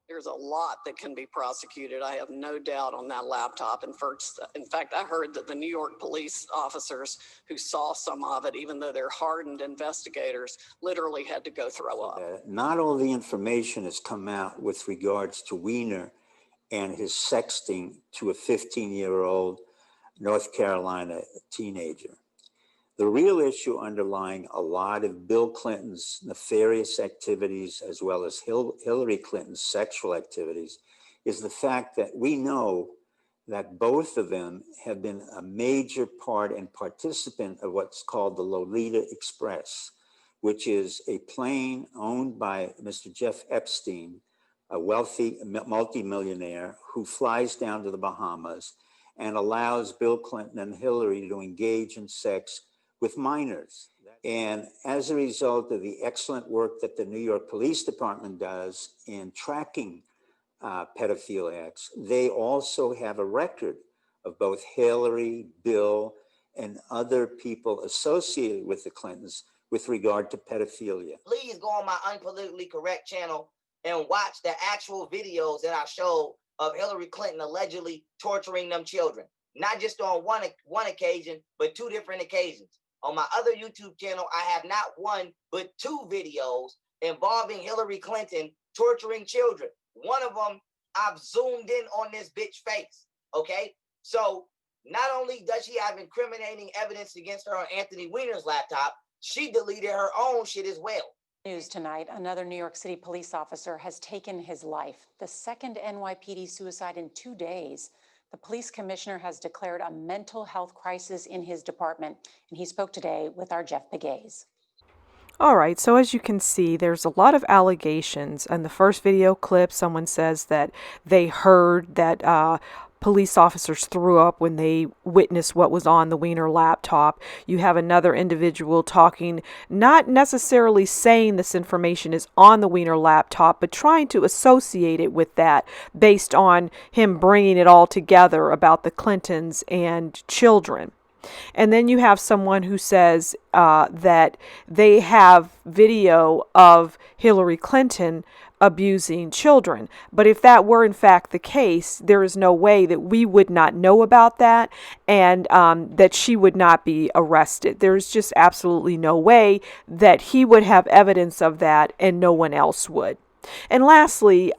There's a lot that can be prosecuted. I have no doubt on that laptop. And first, in fact, I heard that the New York police officers who saw some of it, even though they're hardened investigators, literally had to go throw up. Not all the information has come out with regards to Weiner and his sexting to a 15-year-old North Carolina teenager. The real issue underlying a lot of Bill Clinton's nefarious activities, as well as Hillary Clinton's sexual activities, is the fact that we know that both of them have been a major part and participant of what's called the Lolita Express, which is a plane owned by Mr. Jeff Epstein, a wealthy multimillionaire who flies down to the Bahamas and allows Bill Clinton and Hillary to engage in sex with minors. And as a result of the excellent work that the New York Police Department does in tracking pedophiliacs, they also have a record of both Hillary, Bill, and other people associated with the Clintons with regard to pedophilia. Please go on my Unpolitically Correct channel and watch the actual videos that I showed of Hillary Clinton allegedly torturing them children. Not just on one occasion, but 2 different occasions. On my other YouTube channel, I have not one, but 2 videos involving Hillary Clinton torturing children. One of them, I've zoomed in on this bitch face, okay? So not only does she have incriminating evidence against her on Anthony Weiner's laptop, she deleted her own shit as well. News tonight, another New York City police officer has taken his life. The second NYPD suicide in 2 days. The police commissioner has declared a mental health crisis in his department, and he spoke today with our Jeff Pegues. All right, so as you can see, there's a lot of allegations. In the first video clip, someone says that they heard that police officers threw up when they witnessed what was on the Weiner laptop. You have another individual talking, not necessarily saying this information is on the Weiner laptop, but trying to associate it with that based on him bringing it all together about the Clintons and children. And then you have someone who says that they have video of Hillary Clinton abusing children. But if that were in fact the case, there is no way that we would not know about that and that she would not be arrested. There's just absolutely no way that he would have evidence of that and no one else would. And lastly,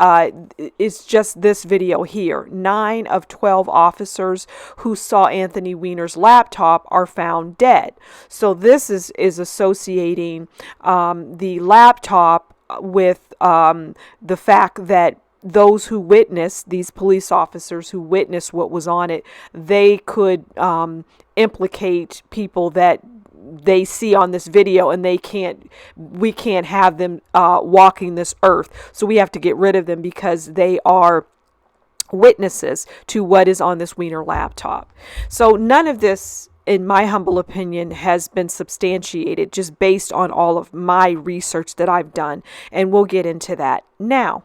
it's just this video here. 9 of 12 officers who saw Anthony Weiner's laptop are found dead. So this is associating the laptop with the fact that those who witnessed, these police officers who witnessed what was on it, they could implicate people that they see on this video, and we can't have them walking this earth. So we have to get rid of them because they are witnesses to what is on this Weiner laptop. So none of this, in my humble opinion, has been substantiated just based on all of my research that I've done. And we'll get into that now.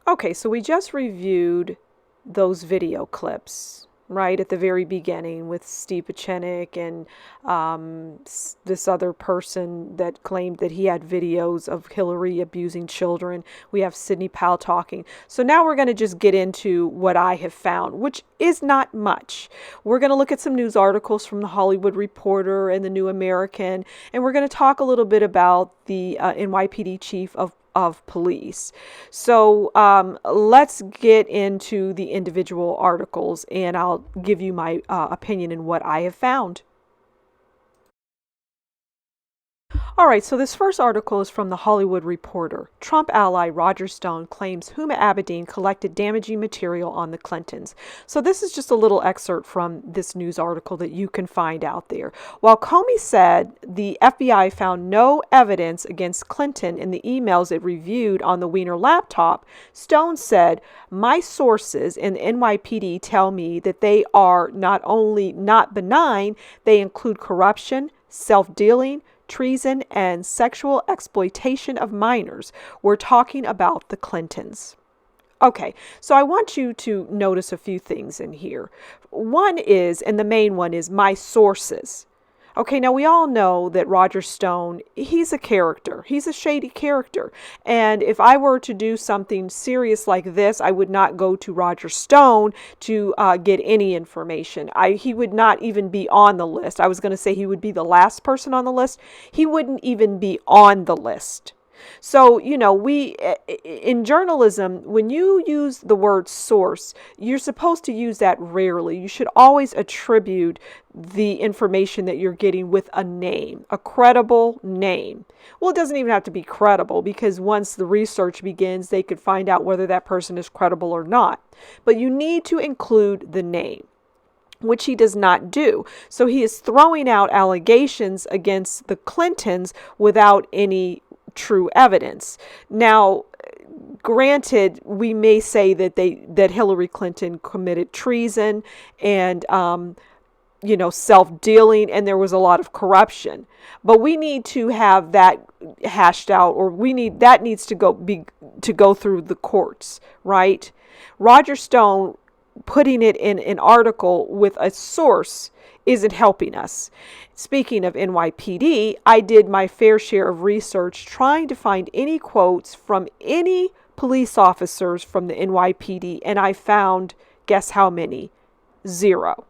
Okay, so we just reviewed those video clips right at the very beginning with Steve Pachenik and this other person that claimed that he had videos of Hillary abusing children. We have Sidney Powell talking. So now we're going to just get into what I have found, which is not much. We're going to look at some news articles from the Hollywood Reporter and the New American, and we're going to talk a little bit about the NYPD chief of police. So let's get into the individual articles, and I'll give you my opinion in what I have found. All right, so this first article is from the Hollywood Reporter. Trump ally Roger Stone claims Huma Abedin collected damaging material on the Clintons. So this is just a little excerpt from this news article that you can find out there. While Comey said the FBI found no evidence against Clinton in the emails it reviewed on the Weiner laptop, Stone said, "My sources in the NYPD tell me that they are not only not benign, they include corruption, self-dealing, treason, and sexual exploitation of minors." We're talking about the Clintons. Okay, so I want you to notice a few things in here. One is, and the main one is, my sources. Okay, now we all know that Roger Stone, he's a character. He's a shady character. And if I were to do something serious like this, I would not go to Roger Stone to get any information. He would not even be on the list. I was going to say he would be the last person on the list. He wouldn't even be on the list. So, in journalism, when you use the word source, you're supposed to use that rarely. You should always attribute the information that you're getting with a name, a credible name. Well, it doesn't even have to be credible, because once the research begins, they could find out whether that person is credible or not. But you need to include the name, which he does not do. So he is throwing out allegations against the Clintons without any true evidence. Now, granted, we may say that Hillary Clinton committed treason and self-dealing, and there was a lot of corruption. But we need to have that hashed out, or that needs to go through the courts, right? Roger Stone putting it in an article with a source isn't helping us. Speaking of NYPD, I did my fair share of research trying to find any quotes from any police officers from the NYPD, and I found, guess how many? 0.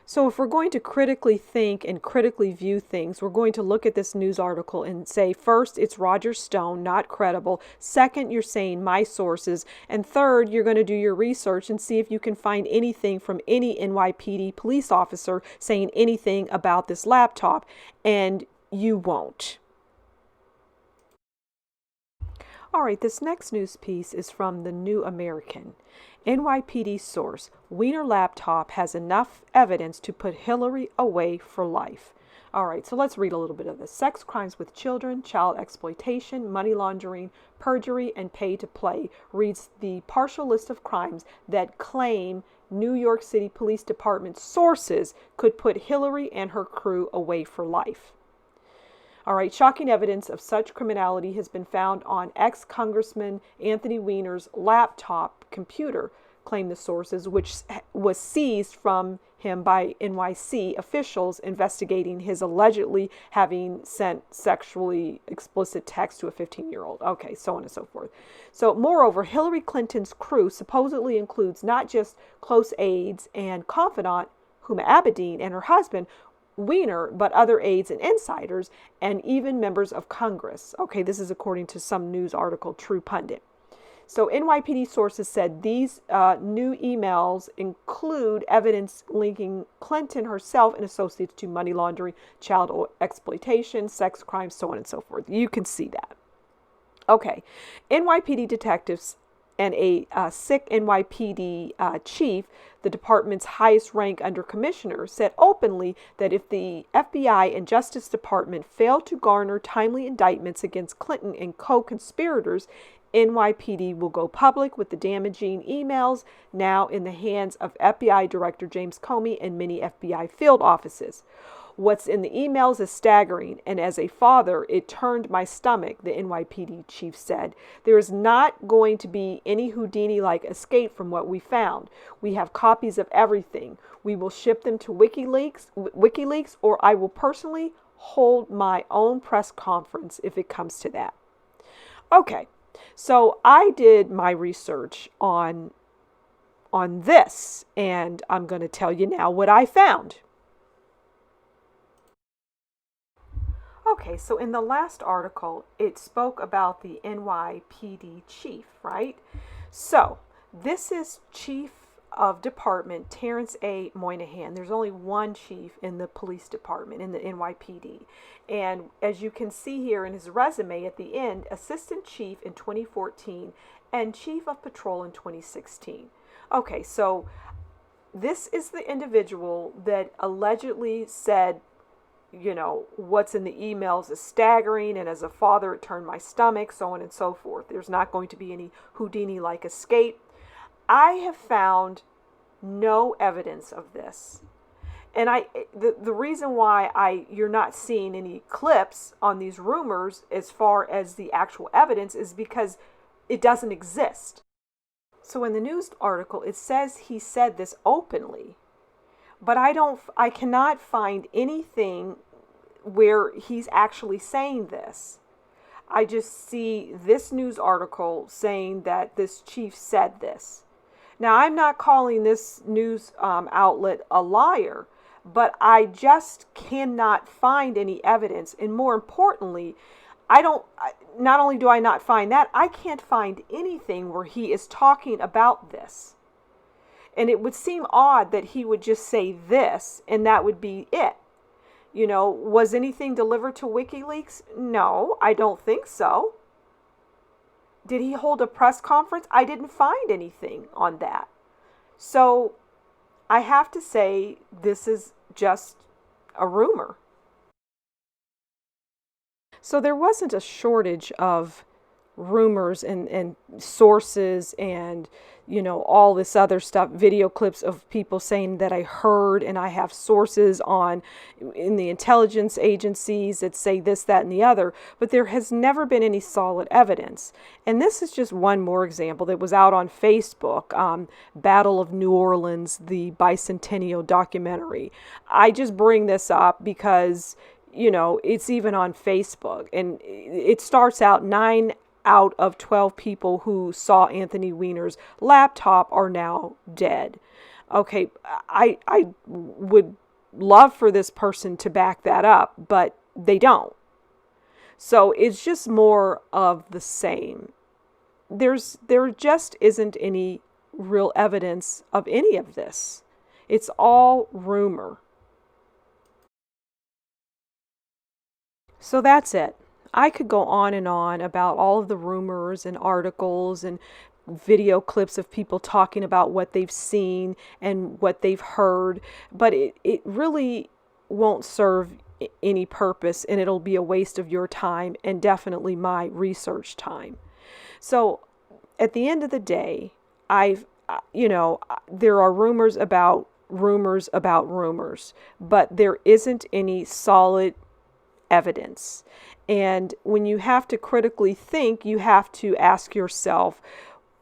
So if we're going to critically think and critically view things, we're going to look at this news article and say, first, it's Roger Stone, not credible. Second, you're saying my sources. And third, you're going to do your research and see if you can find anything from any NYPD police officer saying anything about this laptop. And you won't. All right, this next news piece is from the New American. NYPD source, Weiner laptop has enough evidence to put Hillary away for life. All right, so let's read a little bit of this. Sex crimes with children, child exploitation, money laundering, perjury, and pay to play reads the partial list of crimes that claim New York City Police Department sources could put Hillary and her crew away for life. All right, shocking evidence of such criminality has been found on ex-Congressman Anthony Weiner's laptop computer, claim the sources, which was seized from him by NYC officials investigating his allegedly having sent sexually explicit text to a 15-year-old. Okay, so on and so forth. So, moreover, Hillary Clinton's crew supposedly includes not just close aides and confidant Huma Abedin and her husband, Weiner, but other aides and insiders, and even members of Congress. Okay, this is according to some news article, True Pundit. So NYPD sources said these new emails include evidence linking Clinton herself and associates to money laundering, child exploitation, sex crimes, so on and so forth. You can see that. Okay, NYPD detectives and a sick NYPD chief, the department's highest rank under commissioner, said openly that if the FBI and Justice Department failed to garner timely indictments against Clinton and co-conspirators, NYPD will go public with the damaging emails now in the hands of FBI Director James Comey and many FBI field offices. What's in the emails is staggering, and as a father, it turned my stomach, the NYPD chief said. There is not going to be any Houdini-like escape from what we found. We have copies of everything. We will ship them to WikiLeaks, or I will personally hold my own press conference if it comes to that. Okay, so I did my research on this, and I'm going to tell you now what I found. Okay, so in the last article, it spoke about the NYPD chief, right? So this is Chief of Department Terrence A. Moynihan. There's only one chief in the police department, in the NYPD. And as you can see here in his resume at the end, Assistant Chief in 2014 and Chief of Patrol in 2016. Okay, so this is the individual that allegedly said, you know, what's in the emails is staggering, and as a father, it turned my stomach, so on and so forth. There's not going to be any Houdini-like escape. I have found no evidence of this. And the reason why you're not seeing any clips on these rumors as far as the actual evidence is because it doesn't exist. So in the news article, it says he said this openly. but I cannot find anything where he's actually saying this. I just see this news article saying that this chief said this. Now, I'm not calling this news outlet a liar, but I just cannot find any evidence. And more importantly, not only do I not find that, I can't find anything where he is talking about this. And it would seem odd that he would just say this and that would be it. You know, was anything delivered to WikiLeaks? No, I don't think so. Did he hold a press conference? I didn't find anything on that. So I have to say this is just a rumor. So there wasn't a shortage of rumors and sources and, you know, all this other stuff, video clips of people saying that I heard, and I have sources in the intelligence agencies that say this, that, and the other, but there has never been any solid evidence. And this is just one more example that was out on Facebook, Battle of New Orleans, the bicentennial documentary. I just bring this up because, you know, it's even on Facebook, and it starts out 9 out of 12 people who saw Anthony Weiner's laptop are now dead. Okay, I would love for this person to back that up, but they don't. So it's just more of the same. There just isn't any real evidence of any of this. It's all rumor. So that's it. I could go on and on about all of the rumors and articles and video clips of people talking about what they've seen and what they've heard, but it really won't serve any purpose, and it'll be a waste of your time and definitely my research time. So at the end of the day, there are rumors about rumors, but there isn't any solid evidence. And when you have to critically think, you have to ask yourself,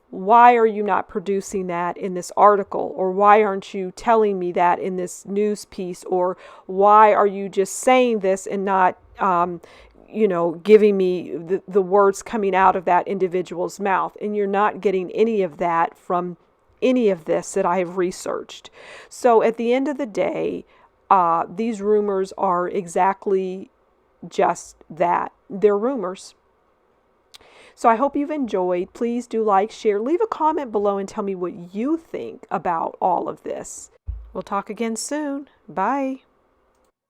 why are you not producing that in this article? Or why aren't you telling me that in this news piece? Or why are you just saying this and not, giving me the words coming out of that individual's mouth? And you're not getting any of that from any of this that I have researched. So at the end of the day, these rumors are exactly just that. They're rumors. So I hope you've enjoyed. Please do like, share, leave a comment below and tell me what you think about all of this. We'll talk again soon. Bye.